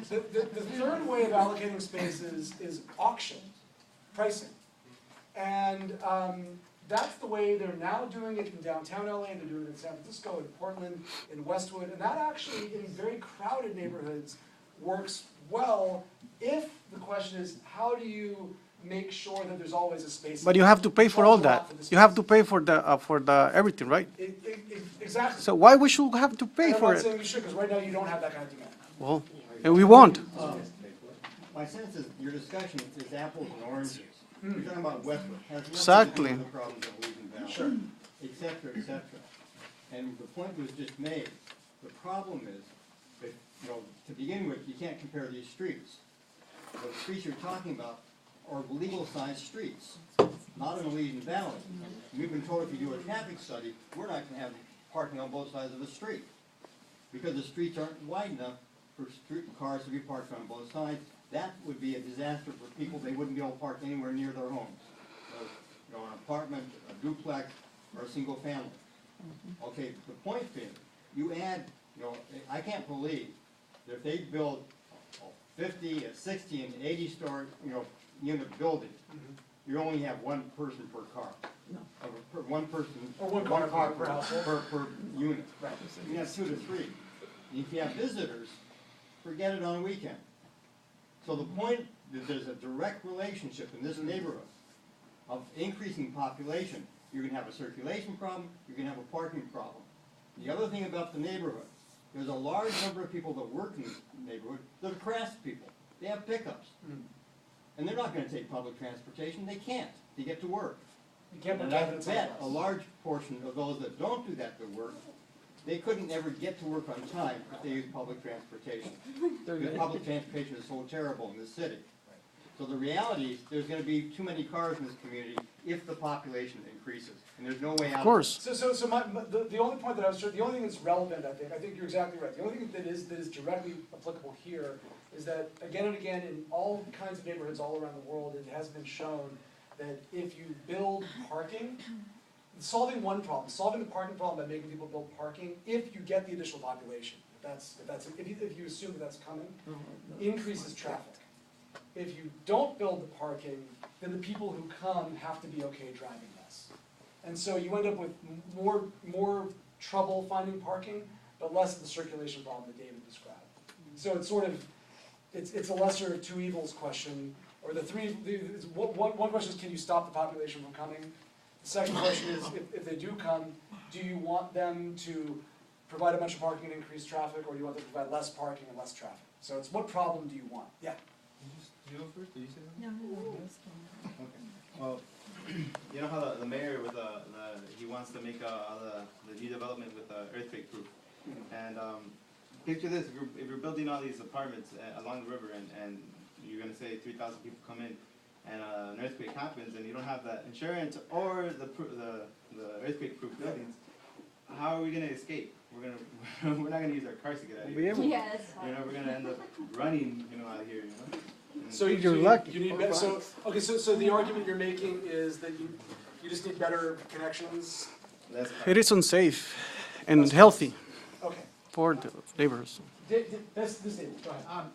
The third way of allocating space is auction, pricing. And that's the way they're now doing it in downtown LA, and they're doing it in San Francisco, in Portland, in Westwood, and that actually, in very crowded neighborhoods, works well if the question is, how do you make sure that there's always a space? But you have to pay for all that. You have to pay for the everything, right? Exactly. So why we should have to pay And I'm for not it? saying we should, because right now you don't have that kind of demand. Well, and we won't. My sense is your discussion is apples and oranges. You're talking about Westwood, has nothing to do Exactly. with the problems of Legion Valley. Sure. Et cetera, et cetera. And the point was just made, the problem is, that, you know, to begin with, you can't compare these streets. The streets you're talking about are legal-sized streets, not in Legion Valley. We've been told if you do a traffic study, we're not gonna have parking on both sides of the street, because the streets aren't wide enough for cars to be parked on both sides. That would be a disaster for people, they wouldn't be able to park anywhere near their homes. So, you know, an apartment, a duplex, or a single family. Okay, the point being, you add, you know, I can't believe that if they build a 50, a 60, and 80-story, you know, unit building, you only have one person per car. One person. Or one car per household. Per unit. Right. You have 2 to 3. And if you have visitors, forget it on a weekend. So the point is there's a direct relationship in this neighborhood of increasing population. You're gonna have a circulation problem, you're gonna have a parking problem. The other thing about the neighborhood, there's a large number of people that work in this neighborhood that are craft people. They have pickups. And they're not gonna take public transportation, they can't, to get to work. You can't put And I cabinets on the bet a bus. large portion of those that don't do that to work, they couldn't ever get to work on time if they use public transportation. Because public transportation is so terrible in this city. So the reality is, there's gonna be too many cars in this community if the population increases, and there's no way out. Of course. So the only point that I was, the only thing that's relevant, I think you're exactly right. The only thing that is directly applicable here is that, again and again, in all kinds of neighborhoods all around the world, it has been shown that if you build parking, solving one problem, solving the parking problem by making people build parking, if you get the additional population, if you assume that that's coming, increases traffic. If you don't build the parking, then the people who come have to be okay driving less. And so you end up with more trouble finding parking, but less of the circulation problem that David described. So it's sort of, it's a lesser of two evils question, or one question is, can you stop the population from coming? The second question is, if they do come, do you want them to provide a bunch of parking and increase traffic, or do you want them to provide less parking and less traffic? So it's, what problem do you want? Yeah. You go first, did you say that? No. Okay. Well, you know how the mayor with he wants to make the new development with earthquake proof, and picture this: if you're building all these apartments along the river, and you're gonna say 3,000 people come in, and an earthquake happens, and you don't have that insurance or the earthquake proof buildings, how are we gonna escape? We're not gonna use our cars to get out of here. Yes. You know, we're gonna end up running, out of here. You know. And So You're lucky. You need so the argument you're making is that you just need better connections. that's It is unsafe and healthy Okay. for the neighbors. This David, go ahead.